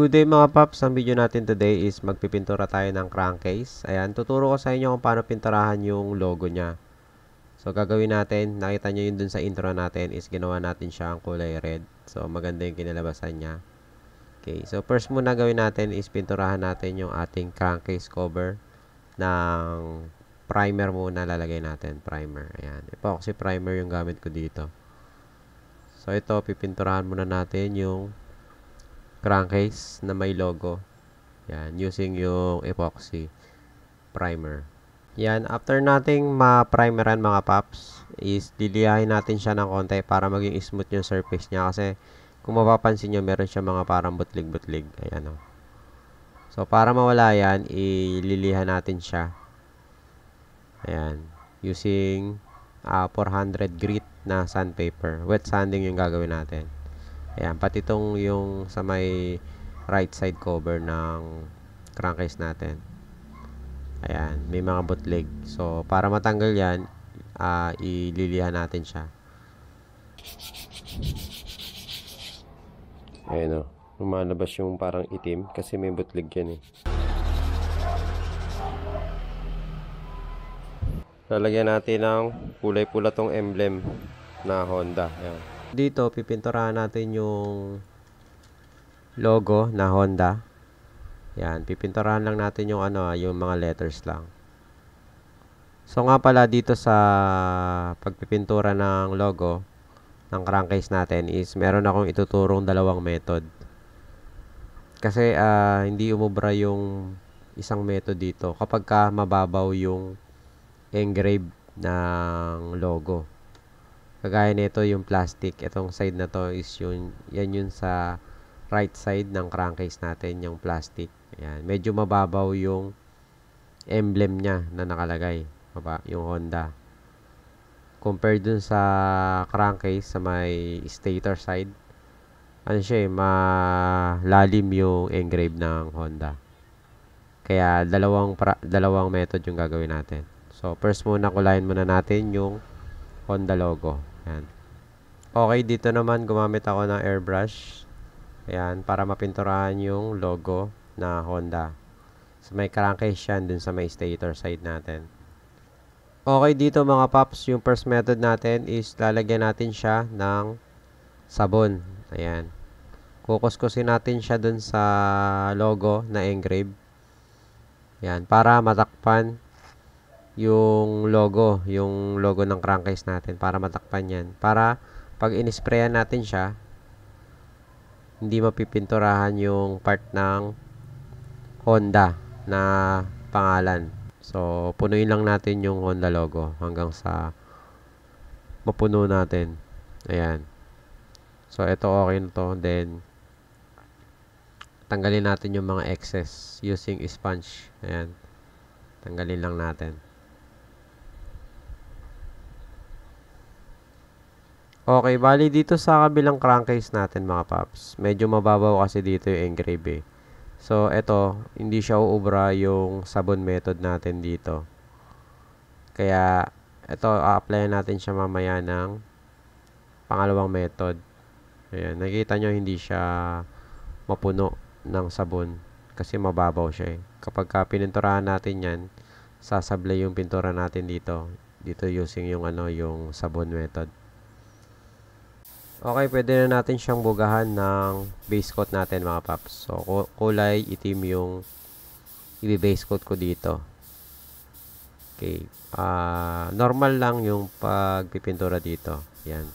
Good day mga paps, ang video natin today is magpipintura tayo ng crankcase. Ayan, tuturo ko sa inyo kung paano pinturahan yung logo niya. So gagawin natin, nakita nyo yun dun sa intro natin is ginawa natin siya ang kulay red. So maganda yung kinalabasan niya. Okay, so first muna gawin natin is pinturahan natin yung ating crankcase cover ng primer muna lalagay natin, primer. Ayan, epoxy primer yung gamit ko dito. So ito, pipinturahan muna natin yung crankcase na may logo. Yan, using yung epoxy primer. Yan, after nating ma-primeran mga paps, is liliyahin natin siya ng konti para maging smooth yung surface niya. Kasi kung mapapansin nyo, meron siya mga parang butlig-butlig. Ayan o. So, para mawala yan, ililihan natin siya. Ayan, using 400 grit na sandpaper. Wet sanding yung gagawin natin. Ayan, pati itong yung sa may right side cover ng crankcase natin. Ayan, may mga bootleg. So, para matanggal yan, ililihan natin siya. Ayan o, lumalabas yung parang itim kasi may bootleg yan eh. Lalagyan natin ng kulay pula tong emblem na Honda. Ayan. Dito, pipinturahan natin yung logo na Honda. Yan, pipinturahan lang natin yung yung mga letters lang. So nga pala dito sa pagpipintura ng logo ng crankcase natin is meron akong ituturong dalawang method. Kasi hindi umubra yung isang method dito kapag ka mababaw yung engrave ng logo. Kagaya nito yung plastic, itong side na to is yan yun sa right side ng crankcase natin, yung plastic. Ayan, medyo mababaw yung emblem niya na nakalagay, yung Honda. Compared dun sa crankcase sa may stator side, ano siya eh, malalim yung engrave ng Honda. Kaya dalawang method yung gagawin natin. So first muna kulayin muna natin yung Honda logo. Ayan. Okay, dito naman gumamit ako ng airbrush. Ayan, para mapinturahan yung logo na Honda. So may crankcase yan dun sa may stator side natin. Okay, dito mga paps, yung first method natin is lalagyan natin siya ng sabon. Ayan. Kukuskusin natin siya dun sa logo na engrave. Ayan, para matakpan yung logo ng crankcase natin, para matakpan yan. Para pag in-sprayan natin siya, hindi mapipinturahan yung part ng Honda na pangalan. So, punuin lang natin yung Honda logo hanggang sa mapuno natin. Ayan. So, ito okay na to. Then, tanggalin natin yung mga excess using sponge. Ayan. Tanggalin lang natin. Okay, bali dito sa kabilang crankcase natin mga paps, medyo mababaw kasi dito yung engrave eh. So, ito, hindi siya uubra yung sabon method natin dito. Kaya, ito, a-applyan natin siya mamaya ng pangalawang method. Ayan, nakikita nyo hindi siya mapuno ng sabon kasi mababaw siya eh. Kapag pininturahan natin yan, sasablay yung pintura natin dito. Dito using yung yung sabon method. Okay, pwede na natin siyang bugahan ng base coat natin mga paps. So, kulay itim yung i-base coat ko dito. Okay. Normal lang yung pagpipintura dito. Yan.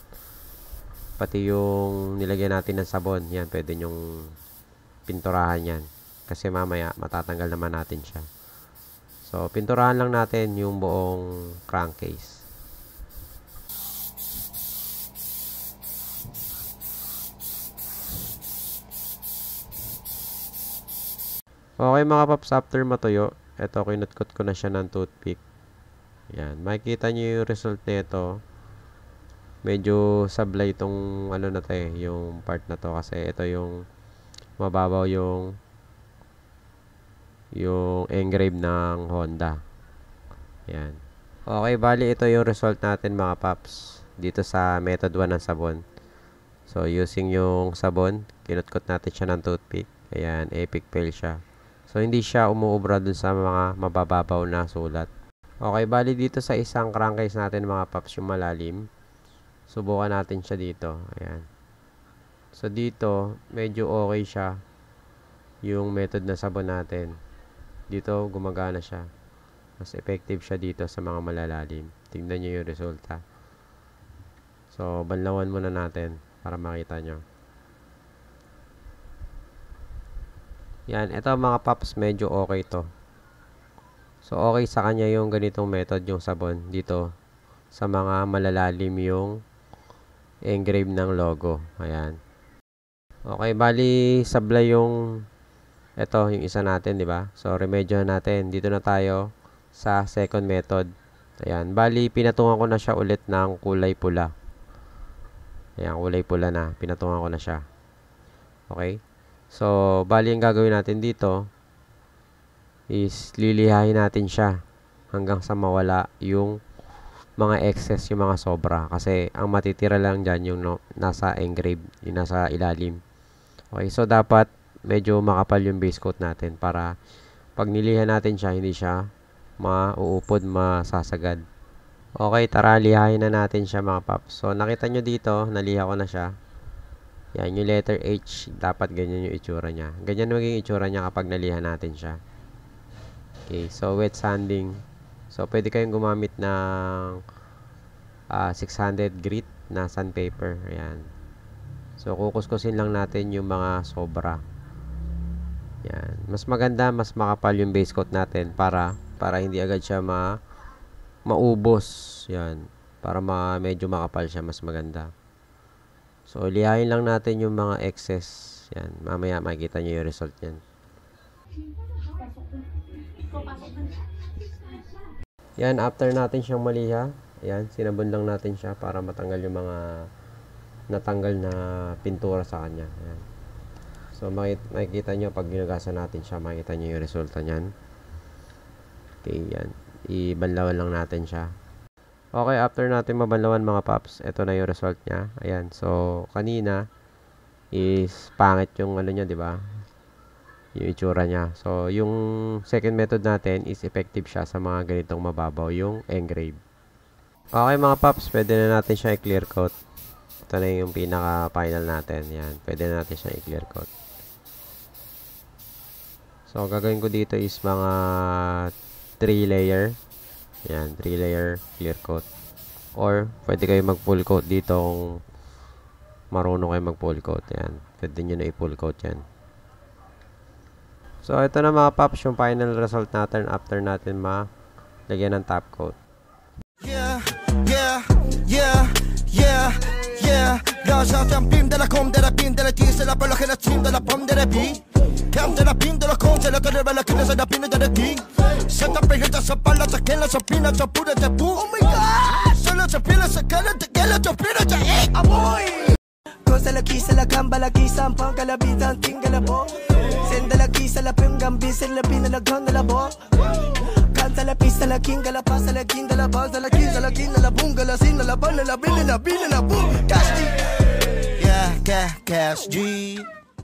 Pati yung nilagyan natin ng sabon. Yan, pwede nyong pinturahan yan. Kasi mamaya, matatanggal naman natin siya. So, pinturahan lang natin yung buong crankcase. Okay mga paps, after matuyo, ito kinutkot ko na siya ng toothpick. Yan, makikita nyo yung result nito. Medyo sablay itong na to eh, yung part na to kasi ito yung mababaw yung engrave ng Honda. Yan. Okay, bali ito yung result natin mga paps dito sa method 1 ng sabon. So using yung sabon, kinutkot natin siya ng toothpick. Ayan, epic fail siya. So, hindi siya umuubra dun sa mga mabababaw na sulat. Okay, bali dito sa isang crankcase natin mga paps, yung malalim. Subukan natin siya dito. Ayan. So, dito, medyo okay siya. Yung method na sabon natin. Dito, gumagana siya. Mas effective siya dito sa mga malalalim. Tingnan nyo yung resulta. So, banlawan muna natin para makita nyo. Yan, ito mga paps, medyo okay to. So, okay sa kanya yung ganitong method, yung sabon dito. Sa mga malalalim yung engrave ng logo. Ayan. Okay, bali, sablay yung ito, yung isa natin, di ba? So, remedyo natin. Dito na tayo sa second method. Ayan, bali, pinatungan ko na siya ulit ng kulay pula. Ayan, kulay pula na. Pinatungan ko na siya. Okay? So, bali, ang gagawin natin dito is lilihain natin siya hanggang sa mawala yung mga excess, yung mga sobra. Kasi, ang matitira lang dyan yung nasa engrave, yung nasa ilalim. Okay, so dapat medyo makapal yung base coat natin para pag nilihan natin siya, hindi siya mauupod, masasagad. Okay, tara, lihain na natin siya mga paps. So, nakita nyo dito, naliha ko na siya. Yan, yung letter H, dapat ganyan yung itsura niya. Ganyan magiging itsura niya kapag nalihan natin siya. Okay, so wet sanding. So, pwede kayong gumamit ng 600 grit na sandpaper. Ayan. So, kukuskusin lang natin yung mga sobra. Yan. Mas maganda, mas makapal yung base coat natin para hindi agad siya maubos. Yan. Para medyo makapal siya, mas maganda. So, lihain lang natin yung mga excess. Yan. Mamaya makikita nyo yung result yan. Yan, after natin siyang maliha, yan, sinabon lang natin siya para matanggal yung mga natanggal na pintura sa kanya. Ayan. So, makikita nyo pag ginagasan natin siya, makikita nyo yung resulta nyan. Okay, yan. Ibanlawan lang natin siya. Okay, after natin mabanlawan mga paps, ito na yung result niya. Ayan. So, kanina is pangit yung ano niya, di ba? Yung itsura niya. So, yung second method natin is effective siya sa mga ganitong mababaw, yung engrave. Okay mga paps, pwede na natin siya i-clear coat. Ito na yung pinaka-final natin. Yan. Pwede na natin siya i-clear coat. So, gagawin ko dito is mga 3 layer. Yan. 3 layer clear coat. Or, pwede kayo mag-full coat dito kung marunong kayo mag-full coat. Yan. Pwede nyo na i-full coat yan. So, ito na mga paps yung final result natin after natin lagyan ng top coat. Yeah, yeah, yeah, yeah, yeah. Lascia un pin della com della pin della T se la palla che la cim della pom della B. Cam della pin della com se la che la che la pin della T. Senta pegata sa palla sa che la sa pina sa pura da pu. Oh my god. Solo sa pila sa cara te che la sa pina sa amoy. Cosa la kisa la gamba la kisa ang pang kalabitan tingala bo. Senda la kisa la pengam bisin la pina la ganda la bo. Canta la pista, la kinga, la pasa, la kinga, la balsa, la quinta, la quinta, la bunga, la sina, la bala, la billa, la boom. Cash G. Yeah, cash G.